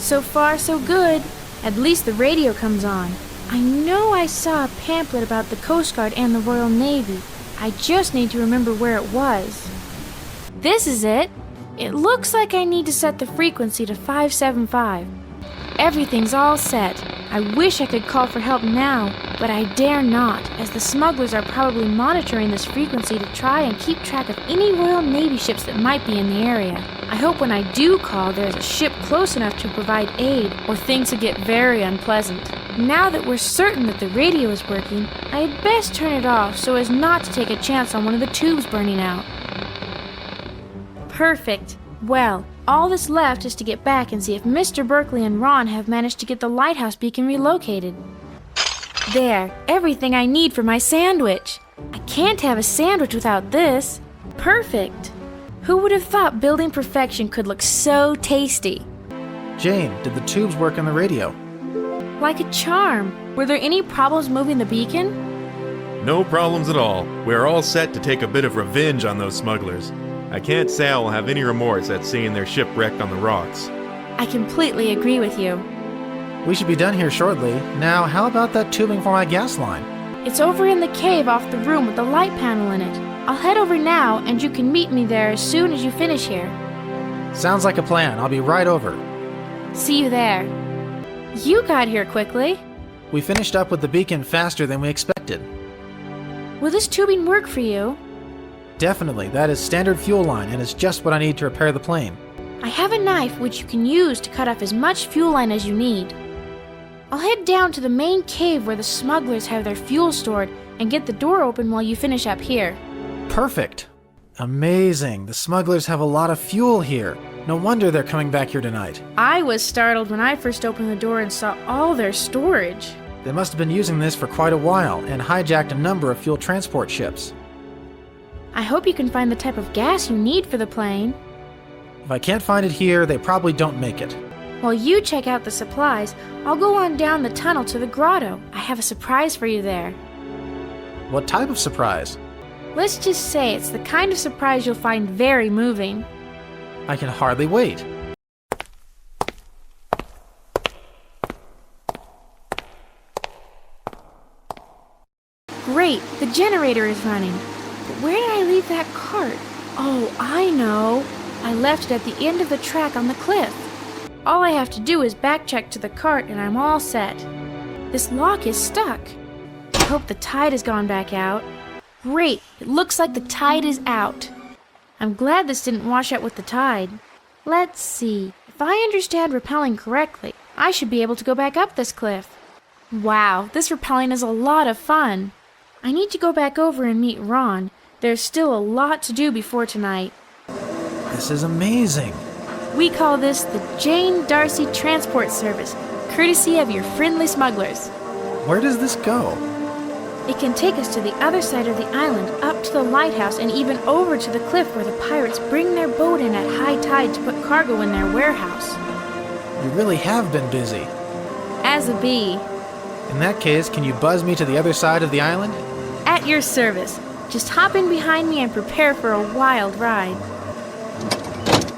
So far, so good. At least the radio comes on. I know I saw a pamphlet about the Coast Guard and the Royal Navy. I just need to remember where it was. This is it. It looks like I need to set the frequency to 575. Everything's all set. I wish I could call for help now, but I dare not, as the smugglers are probably monitoring this frequency to try and keep track of any Royal Navy ships that might be in the area. I hope when I do call there's a ship close enough to provide aid, or things will get very unpleasant. Now that we're certain that the radio is working, I had best turn it off so as not to take a chance on one of the tubes burning out. Perfect. Well, all that's left is to get back and see if Mr. Berkeley and Ron have managed to get the lighthouse beacon relocated. There, everything I need for my sandwich. I can't have a sandwich without this. Perfect. Who would have thought building perfection could look so tasty? Jane, did the tubes work on the radio? Like a charm. Were there any problems moving the beacon? No problems at all. We're all set to take a bit of revenge on those smugglers. I can't say I will have any remorse at seeing their ship wrecked on the rocks. I completely agree with you. We should be done here shortly. Now, how about that tubing for my gas line? It's over in the cave off the room with the light panel in it. I'll head over now, and you can meet me there as soon as you finish here. Sounds like a plan. I'll be right over. See you there. You got here quickly. We finished up with the beacon faster than we expected. Will this tubing work for you? Definitely. That is standard fuel line, and it's just what I need to repair the plane. I have a knife which you can use to cut off as much fuel line as you need. I'll head down to the main cave where the smugglers have their fuel stored and get the door open while you finish up here. Perfect. Amazing. The smugglers have a lot of fuel here. No wonder they're coming back here tonight. I was startled when I first opened the door and saw all their storage. They must have been using this for quite a while and hijacked a number of fuel transport ships. I hope you can find the type of gas you need for the plane. If I can't find it here, they probably don't make it. While you check out the supplies, I'll go on down the tunnel to the grotto. I have a surprise for you there. What type of surprise? Let's just say it's the kind of surprise you'll find very moving. I can hardly wait. Great, the generator is running. But where did I leave that cart? Oh, I know. I left it at the end of the track on the cliff. All I have to do is backtrack to the cart and I'm all set. This lock is stuck. I hope the tide has gone back out. Great, it looks like the tide is out. I'm glad this didn't wash out with the tide. Let's see. If I understand rappelling correctly, I should be able to go back up this cliff. Wow, this rappelling is a lot of fun. I need to go back over and meet Ron. There's still a lot to do before tonight. This is amazing. We call this the Jane Darcy Transport Service, courtesy of your friendly smugglers. Where does this go? It can take us to the other side of the island, up to the lighthouse, and even over to the cliff where the pirates bring their boat in at high tide to put cargo in their warehouse. You really have been busy. As a bee. In that case, can you buzz me to the other side of the island? At your service. Just hop in behind me and prepare for a wild ride.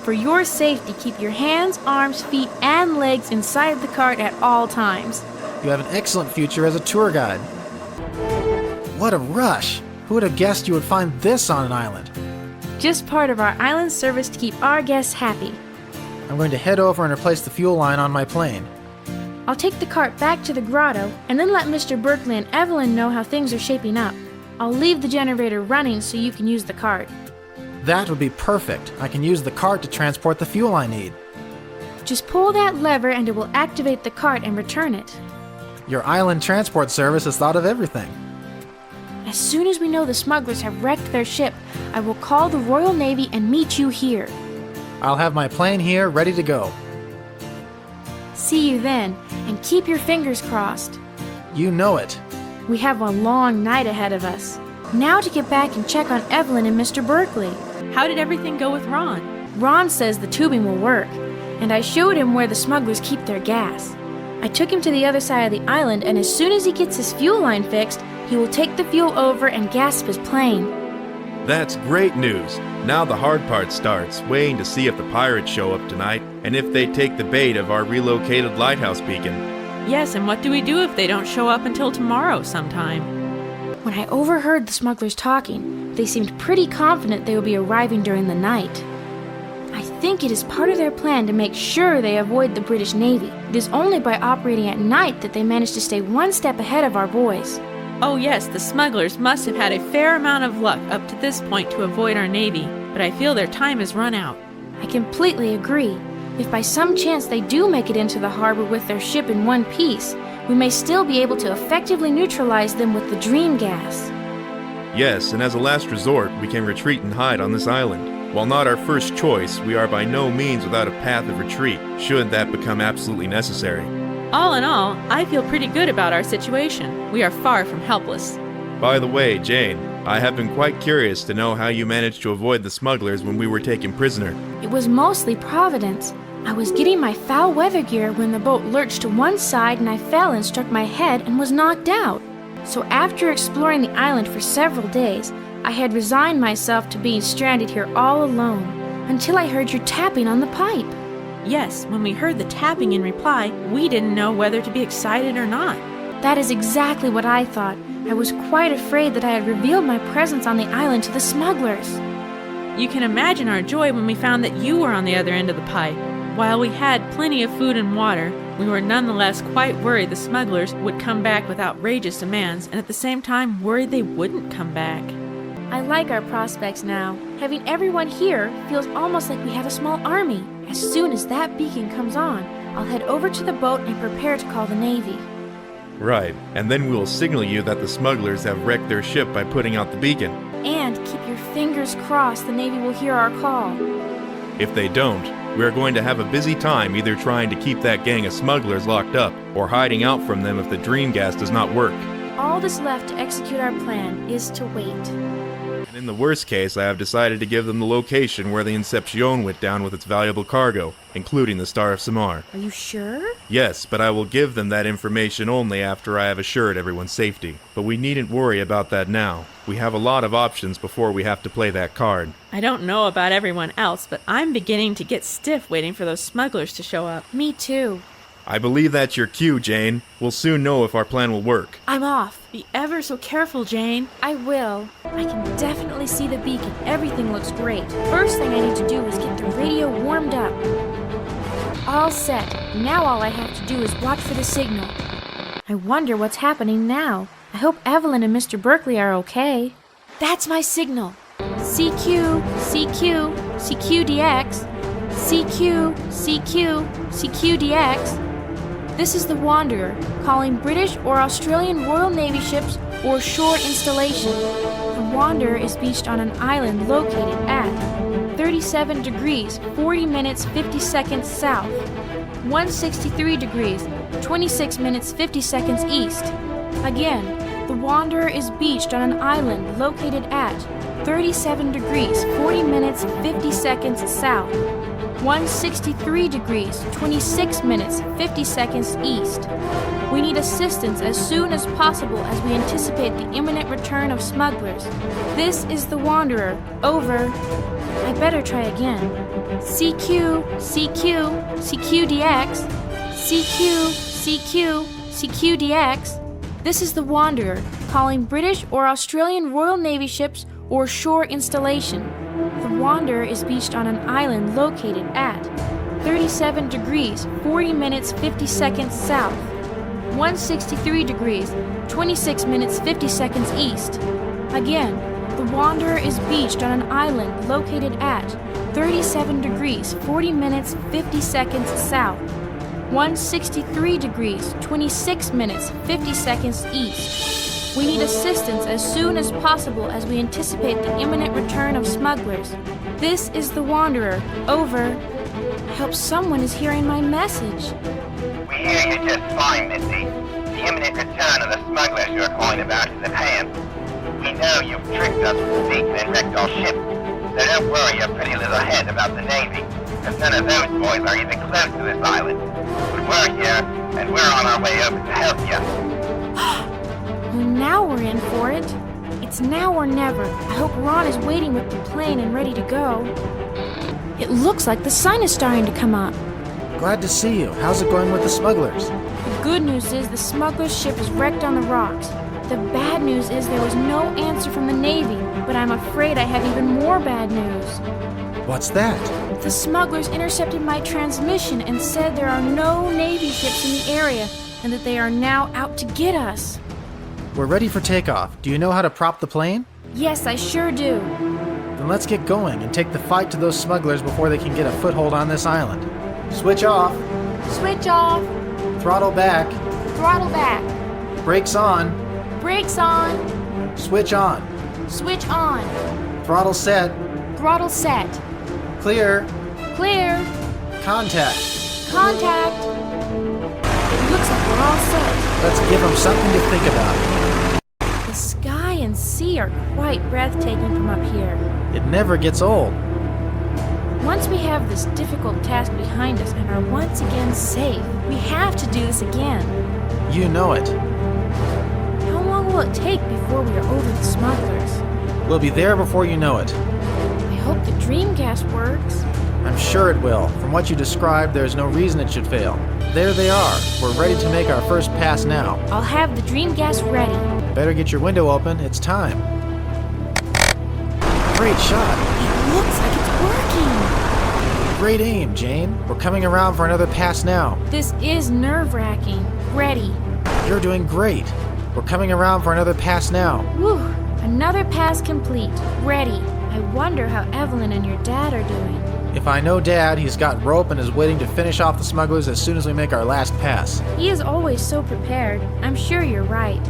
For your safety, keep your hands, arms, feet, and legs inside the cart at all times. You have an excellent future as a tour guide. What a rush! Who would have guessed you would find this on an island? Just part of our island service to keep our guests happy. I'm going to head over and replace the fuel line on my plane. I'll take the cart back to the grotto and then let Mr. Berkeley and Evelyn know how things are shaping up. I'll leave the generator running so you can use the cart. That would be perfect. I can use the cart to transport the fuel I need. Just pull that lever and it will activate the cart and return it. Your island transport service has thought of everything. As soon as we know the smugglers have wrecked their ship, I will call the Royal Navy and meet you here. I'll have my plane here ready to go. See you then, and keep your fingers crossed. You know it. We have a long night ahead of us. Now to get back and check on Evelyn and Mr. Berkeley. How did everything go with Ron? Ron says the tubing will work, and I showed him where the smugglers keep their gas. I took him to the other side of the island, and as soon as he gets his fuel line fixed, he will take the fuel over and gas up his plane. That's great news. Now the hard part starts, waiting to see if the pirates show up tonight And if they take the bait of our relocated lighthouse beacon. Yes, and what do we do if they don't show up until tomorrow sometime? When I overheard the smugglers talking, they seemed pretty confident they would be arriving during the night. I think it is part of their plan to make sure they avoid the British Navy. It is only by operating at night that they manage to stay one step ahead of our boys. Oh yes, the smugglers must have had a fair amount of luck up to this point to avoid our Navy, but I feel their time has run out. I completely agree. If by some chance they do make it into the harbor with their ship in one piece, we may still be able to effectively neutralize them with the dream gas. Yes, and as a last resort, we can retreat and hide on this island. While not our first choice, we are by no means without a path of retreat, should that become absolutely necessary. All in all, I feel pretty good about our situation. We are far from helpless. By the way, Jane, I have been quite curious to know how you managed to avoid the smugglers when we were taken prisoner. It was mostly providence. I was getting my foul weather gear when the boat lurched to one side and I fell and struck my head and was knocked out. So after exploring the island for several days, I had resigned myself to being stranded here all alone, until I heard your tapping on the pipe. Yes, when we heard the tapping in reply, we didn't know whether to be excited or not. That is exactly what I thought. I was quite afraid that I had revealed my presence on the island to the smugglers. You can imagine our joy when we found that you were on the other end of the pipe. While we had plenty of food and water, we were nonetheless quite worried the smugglers would come back with outrageous demands, and at the same time worried they wouldn't come back. I like our prospects now. Having everyone here feels almost like we have a small army. As soon as that beacon comes on, I'll head over to the boat and prepare to call the Navy. Right, and then we will signal you that the smugglers have wrecked their ship by putting out the beacon. And keep your fingers crossed the Navy will hear our call. If they don't, we are going to have a busy time either trying to keep that gang of smugglers locked up or hiding out from them if the dream gas does not work. All that's left to execute our plan is to wait. And in the worst case, I have decided to give them the location where the Inception went down with its valuable cargo, including the Star of Samar. Are you sure? Yes, but I will give them that information only after I have assured everyone's safety. But we needn't worry about that now. We have a lot of options before we have to play that card. I don't know about everyone else, but I'm beginning to get stiff waiting for those smugglers to show up. Me too. I believe that's your cue, Jane. We'll soon know if our plan will work. I'm off. Be ever so careful, Jane. I will. I can definitely see the beacon. Everything looks great. First thing I need to do is get the radio warmed up. All set. Now all I have to do is watch for the signal. I wonder what's happening now. I hope Evelyn and Mr. Berkeley are okay. That's my signal. CQ, CQ, CQDX. CQ, CQ, CQDX. This is the Wanderer, calling British or Australian Royal Navy ships or shore installation. The Wanderer is beached on an island located at 37 degrees, 40 minutes, 50 seconds south, 163 degrees, 26 minutes, 50 seconds east. Again, the Wanderer is beached on an island located at 37 degrees, 40 minutes, 50 seconds south, 163 degrees, 26 minutes, 50 seconds east. We need assistance as soon as possible as we anticipate the imminent return of smugglers. This is the Wanderer. Over. I better try again. CQ, CQ, CQDX. CQ, CQ, CQDX. This is the Wanderer, calling British or Australian Royal Navy ships or shore installation. The Wanderer is beached on an island located at 37 degrees, 40 minutes, 50 seconds south, 163 degrees, 26 minutes, 50 seconds east. Again, the Wanderer is beached on an island located at 37 degrees, 40 minutes, 50 seconds south, 163 degrees, 26 minutes, 50 seconds east. We need assistance as soon as possible as we anticipate the imminent return of smugglers. This is the Wanderer. Over. I hope someone is hearing my message. We hear you just fine, Misty. The imminent return of the smugglers you're calling about is at hand. We know you've tricked us with the beacon and wrecked our ship. So don't worry your pretty little head about the Navy, because none of those boys are even close to this island. But we're here, and we're on our way over to help you. Well, now we're in for it. It's now or never. I hope Ron is waiting with the plane and ready to go. It looks like the sun is starting to come up. Glad to see you. How's it going with the smugglers? The good news is the smuggler's ship is wrecked on the rocks. The bad news is there was no answer from the Navy, but I'm afraid I have even more bad news. What's that? The smugglers intercepted my transmission and said there are no Navy ships in the area and that they are now out to get us. We're ready for takeoff. Do you know how to prop the plane? Yes, I sure do. Then let's get going and take the fight to those smugglers before they can get a foothold on this island. Switch off. Switch off. Throttle back. Throttle back. Brakes on. Brakes on. Switch on. Switch on. Throttle set. Throttle set. Clear. Clear. Contact. Contact. It looks like we're all set. Let's give them something to think about. The sky and sea are quite breathtaking from up here. It never gets old. Once we have this difficult task behind us and are once again safe, we have to do this again. You know it. How long will it take before we are over the smugglers? We'll be there before you know it. I hope the dream gas works. I'm sure it will. From what you described, there's no reason it should fail. There they are. We're ready to make our first pass now. I'll have the dream gas ready. Better get your window open. It's time. Great shot. It looks like it's working. Great aim, Jane. We're coming around for another pass now. This is nerve-wracking. Ready. You're doing great. We're coming around for another pass now. Whew. Another pass complete. Ready. I wonder how Evelyn and your dad are doing. If I know Dad, he's got rope and is waiting to finish off the smugglers as soon as we make our last pass. He is always so prepared. I'm sure you're right.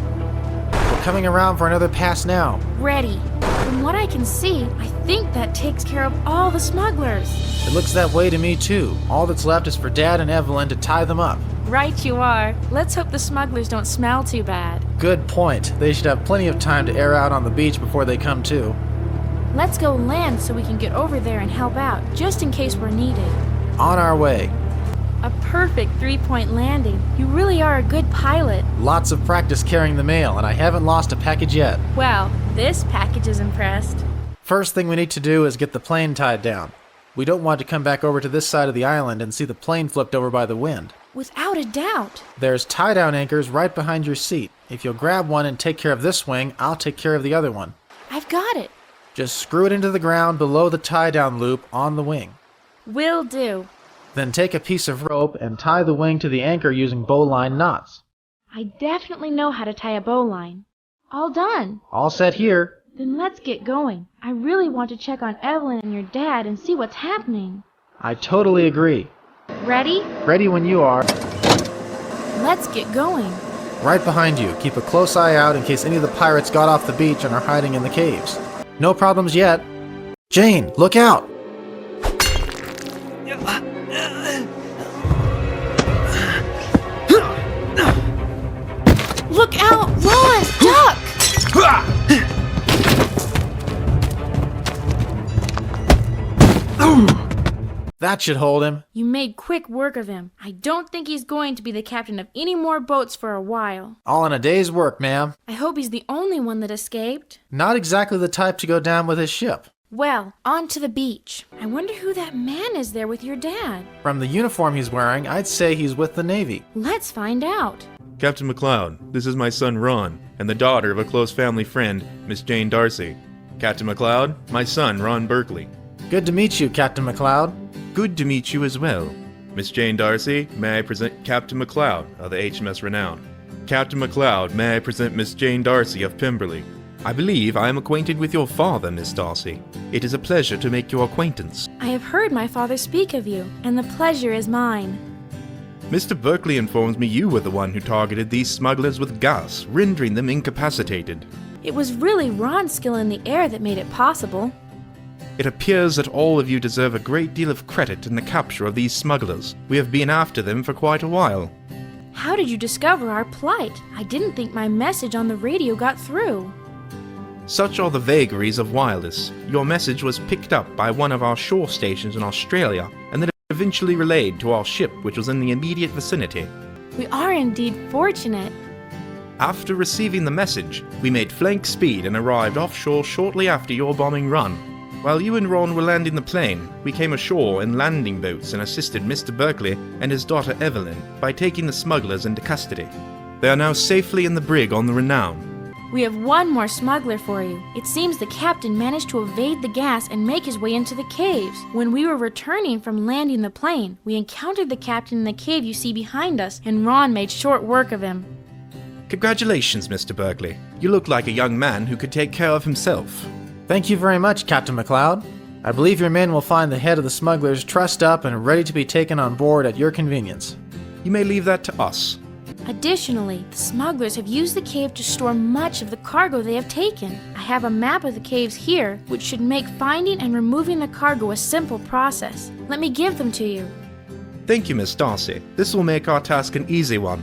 We're coming around for another pass now. Ready. From what I can see, I think that takes care of all the smugglers. It looks that way to me too. All that's left is for Dad and Evelyn to tie them up. Right you are. Let's hope the smugglers don't smell too bad. Good point. They should have plenty of time to air out on the beach before they come to. Let's go land so we can get over there and help out, just in case we're needed. On our way. A perfect 3-point landing. You really are a good pilot. Lots of practice carrying the mail, and I haven't lost a package yet. Well, this package is impressed. First thing we need to do is get the plane tied down. We don't want to come back over to this side of the island and see the plane flipped over by the wind. Without a doubt. There's tie-down anchors right behind your seat. If you'll grab one and take care of this wing, I'll take care of the other one. I've got it. Just screw it into the ground below the tie-down loop on the wing. Will do. Then take a piece of rope and tie the wing to the anchor using bowline knots. I definitely know how to tie a bowline. All done. All set here. Then let's get going. I really want to check on Evelyn and your dad and see what's happening. I totally agree. Ready? Ready when you are. Let's get going. Right behind you. Keep a close eye out in case any of the pirates got off the beach and are hiding in the caves. No problems yet. Jane, look out! Look out! Run! Duck! That should hold him. You made quick work of him. I don't think he's going to be the captain of any more boats for a while. All in a day's work, ma'am. I hope he's the only one that escaped. Not exactly the type to go down with his ship. Well, on to the beach. I wonder who that man is there with your dad. From the uniform he's wearing, I'd say he's with the Navy. Let's find out. Captain McLeod, this is my son Ron, and the daughter of a close family friend, Miss Jane Darcy. Captain McLeod, my son Ron Berkeley. Good to meet you, Captain McLeod. Good to meet you as well. Miss Jane Darcy, may I present Captain McLeod of the HMS Renown. Captain McLeod, may I present Miss Jane Darcy of Pemberley. I believe I am acquainted with your father, Miss Darcy. It is a pleasure to make your acquaintance. I have heard my father speak of you, and the pleasure is mine. Mr. Berkeley informs me you were the one who targeted these smugglers with gas, rendering them incapacitated. It was really Ron's skill in the air that made it possible. It appears that all of you deserve a great deal of credit in the capture of these smugglers. We have been after them for quite a while. How did you discover our plight? I didn't think my message on the radio got through. Such are the vagaries of wireless. Your message was picked up by one of our shore stations in Australia, and then eventually relayed to our ship, which was in the immediate vicinity. We are indeed fortunate. After receiving the message, we made flank speed and arrived offshore shortly after your bombing run. While you and Ron were landing the plane, we came ashore in landing boats and assisted Mr. Berkeley and his daughter Evelyn by taking the smugglers into custody. They are now safely in the brig on the Renown. We have one more smuggler for you. It seems the captain managed to evade the gas and make his way into the caves. When we were returning from landing the plane, we encountered the captain in the cave you see behind us, and Ron made short work of him. Congratulations, Mr. Berkeley. You look like a young man who could take care of himself. Thank you very much, Captain McCloud. I believe your men will find the head of the smugglers trussed up and ready to be taken on board at your convenience. You may leave that to us. Additionally, the smugglers have used the cave to store much of the cargo they have taken. I have a map of the caves here, which should make finding and removing the cargo a simple process. Let me give them to you. Thank you, Miss Darcy. This will make our task an easy one.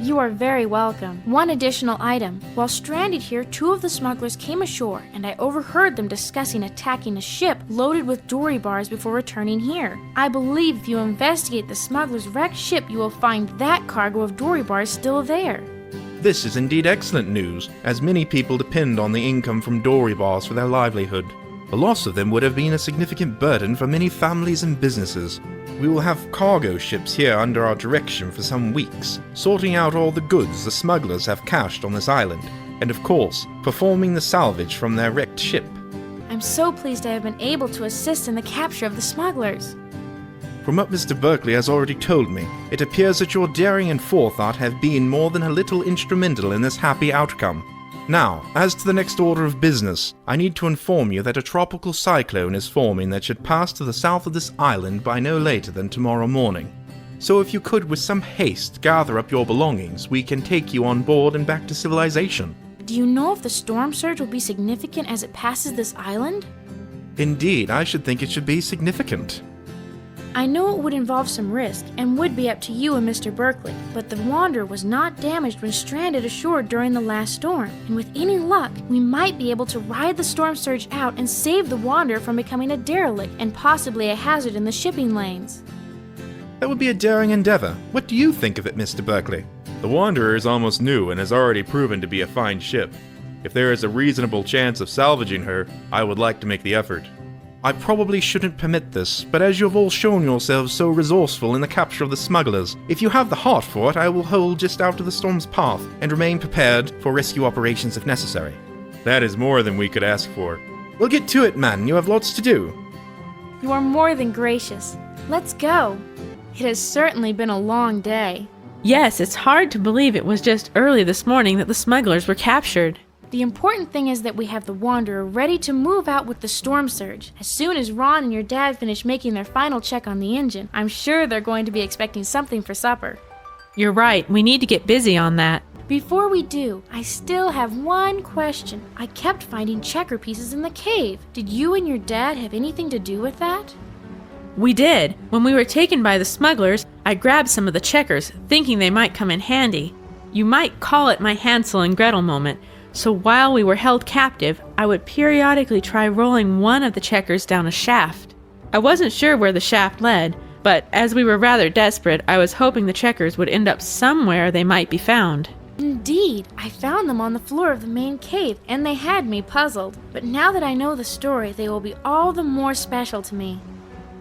You are very welcome. One additional item. While stranded here, 2 of the smugglers came ashore, and I overheard them discussing attacking a ship loaded with dory bars before returning here. I believe if you investigate the smugglers' wrecked ship, you will find that cargo of dory bars still there. This is indeed excellent news, as many people depend on the income from dory bars for their livelihood. The loss of them would have been a significant burden for many families and businesses. We will have cargo ships here under our direction for some weeks, sorting out all the goods the smugglers have cached on this island, and of course, performing the salvage from their wrecked ship. I'm so pleased I have been able to assist in the capture of the smugglers. From what Mr. Berkeley has already told me, it appears that your daring and forethought have been more than a little instrumental in this happy outcome. Now, as to the next order of business, I need to inform you that a tropical cyclone is forming that should pass to the south of this island by no later than tomorrow morning. So if you could with some haste gather up your belongings, we can take you on board and back to civilization. Do you know if the storm surge will be significant as it passes this island? Indeed, I should think it should be significant. I know it would involve some risk and would be up to you and Mr. Berkeley, but the Wanderer was not damaged when stranded ashore during the last storm, and with any luck, we might be able to ride the storm surge out and save the Wanderer from becoming a derelict and possibly a hazard in the shipping lanes. That would be a daring endeavor. What do you think of it, Mr. Berkeley? The Wanderer is almost new and has already proven to be a fine ship. If there is a reasonable chance of salvaging her, I would like to make the effort. I probably shouldn't permit this, but as you have all shown yourselves so resourceful in the capture of the smugglers, if you have the heart for it, I will hold just out of the storm's path and remain prepared for rescue operations if necessary. That is more than we could ask for. We'll get to it, man. You have lots to do. You are more than gracious. Let's go. It has certainly been a long day. Yes, it's hard to believe it was just early this morning that the smugglers were captured. The important thing is that we have the Wanderer ready to move out with the storm surge. As soon as Ron and your dad finish making their final check on the engine, I'm sure they're going to be expecting something for supper. You're right, we need to get busy on that. Before we do, I still have one question. I kept finding checker pieces in the cave. Did you and your dad have anything to do with that? We did. When we were taken by the smugglers, I grabbed some of the checkers, thinking they might come in handy. You might call it my Hansel and Gretel moment. So while we were held captive, I would periodically try rolling one of the checkers down a shaft. I wasn't sure where the shaft led, but as we were rather desperate, I was hoping the checkers would end up somewhere they might be found. Indeed, I found them on the floor of the main cave, and they had me puzzled. But now that I know the story, they will be all the more special to me.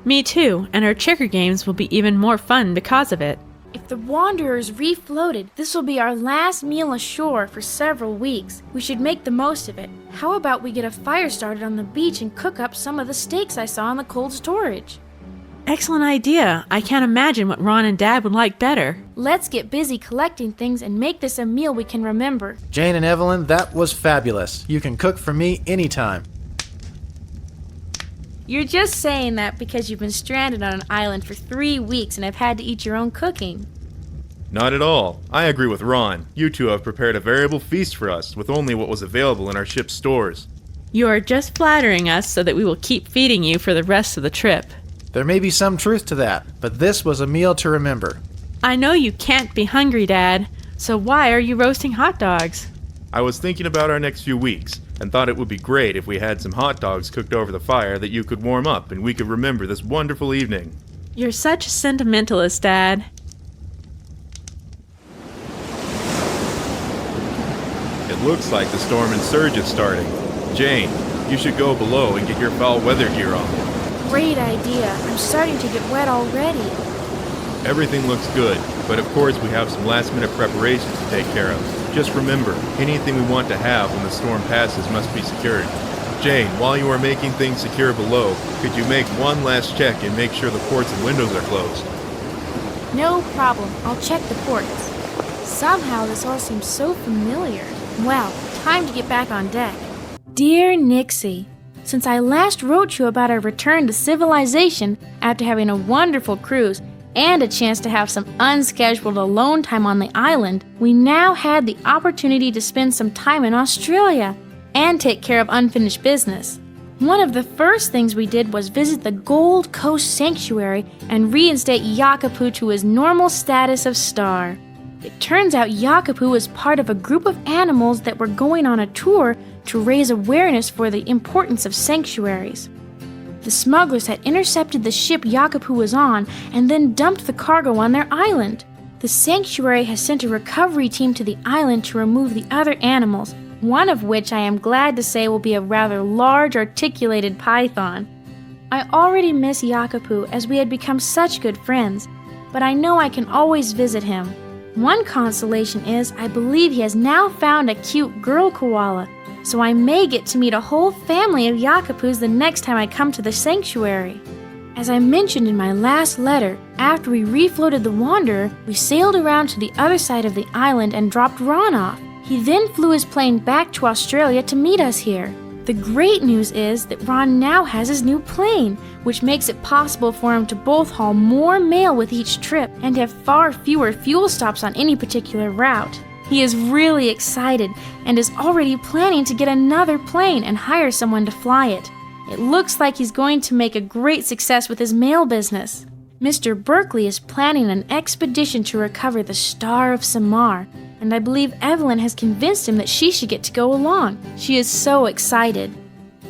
Me too, and our checker games will be even more fun because of it. If the Wanderers refloated, this will be our last meal ashore for several weeks. We should make the most of it. How about we get a fire started on the beach and cook up some of the steaks I saw in the cold storage? Excellent idea. I can't imagine what Ron and Dad would like better. Let's get busy collecting things and make this a meal we can remember. Jane and Evelyn, that was fabulous. You can cook for me anytime. You're just saying that because you've been stranded on an island for 3 weeks and have had to eat your own cooking. Not at all. I agree with Ron. You two have prepared a variable feast for us with only what was available in our ship's stores. You are just flattering us so that we will keep feeding you for the rest of the trip. There may be some truth to that, but this was a meal to remember. I know you can't be hungry, Dad, so why are you roasting hot dogs? I was thinking about our next few weeks and thought it would be great if we had some hot dogs cooked over the fire that you could warm up and we could remember this wonderful evening. You're such a sentimentalist, Dad. It looks like the storm and surge is starting. Jane, You should go below and get your foul weather gear on. Great idea. I'm starting to get wet already. Everything looks good, but of course we have some last-minute preparations to take care of. Just remember, anything we want to have when the storm passes must be secured. Jane, while you are making things secure below, could you make one last check and make sure the ports and windows are closed? No problem. I'll check the ports. Somehow this all seems so familiar. Well, time to get back on deck. Dear Nixie, since I last wrote you about our return to civilization after having a wonderful cruise and a chance to have some unscheduled alone time on the island, we now had the opportunity to spend some time in Australia and take care of unfinished business. One of the first things we did was visit the Gold Coast Sanctuary and reinstate Yakupu to his normal status of star. It turns out Yakupu was part of a group of animals that were going on a tour to raise awareness for the importance of sanctuaries. The smugglers had intercepted the ship Yakupu was on and then dumped the cargo on their island. The sanctuary has sent a recovery team to the island to remove the other animals, one of which I am glad to say will be a rather large articulated python. I already miss Yakupu as we had become such good friends, but I know I can always visit him. One consolation is I believe he has now found a cute girl koala, so I may get to meet a whole family of Yakupus the next time I come to the sanctuary. As I mentioned in my last letter, after we refloated the Wanderer, we sailed around to the other side of the island and dropped Ron off. He then flew his plane back to Australia to meet us here. The great news is that Ron now has his new plane, which makes it possible for him to both haul more mail with each trip and have far fewer fuel stops on any particular route. He is really excited and is already planning to get another plane and hire someone to fly it. It looks like he's going to make a great success with his mail business. Mr. Berkeley is planning an expedition to recover the Star of Samar, and I believe Evelyn has convinced him that she should get to go along. She is so excited.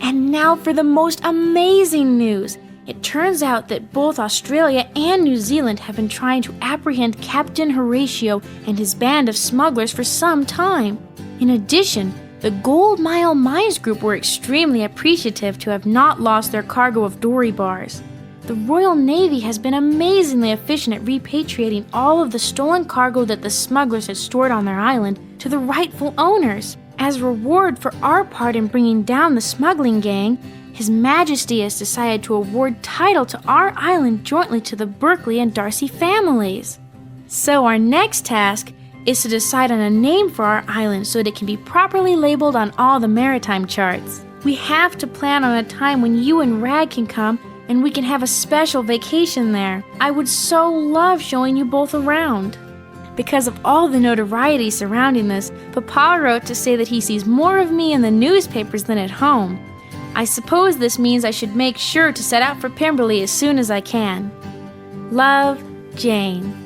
And now for the most amazing news. It turns out that both Australia and New Zealand have been trying to apprehend Captain Horatio and his band of smugglers for some time. In addition, the Gold Mile Mines Group were extremely appreciative to have not lost their cargo of dory bars. The Royal Navy has been amazingly efficient at repatriating all of the stolen cargo that the smugglers had stored on their island to the rightful owners. As reward for our part in bringing down the smuggling gang, His Majesty has decided to award title to our island jointly to the Berkeley and Darcy families. So our next task is to decide on a name for our island so that it can be properly labeled on all the maritime charts. We have to plan on a time when you and Rag can come and we can have a special vacation there. I would so love showing you both around. Because of all the notoriety surrounding this, Papa wrote to say that he sees more of me in the newspapers than at home. I suppose this means I should make sure to set out for Pemberley as soon as I can. Love, Jane.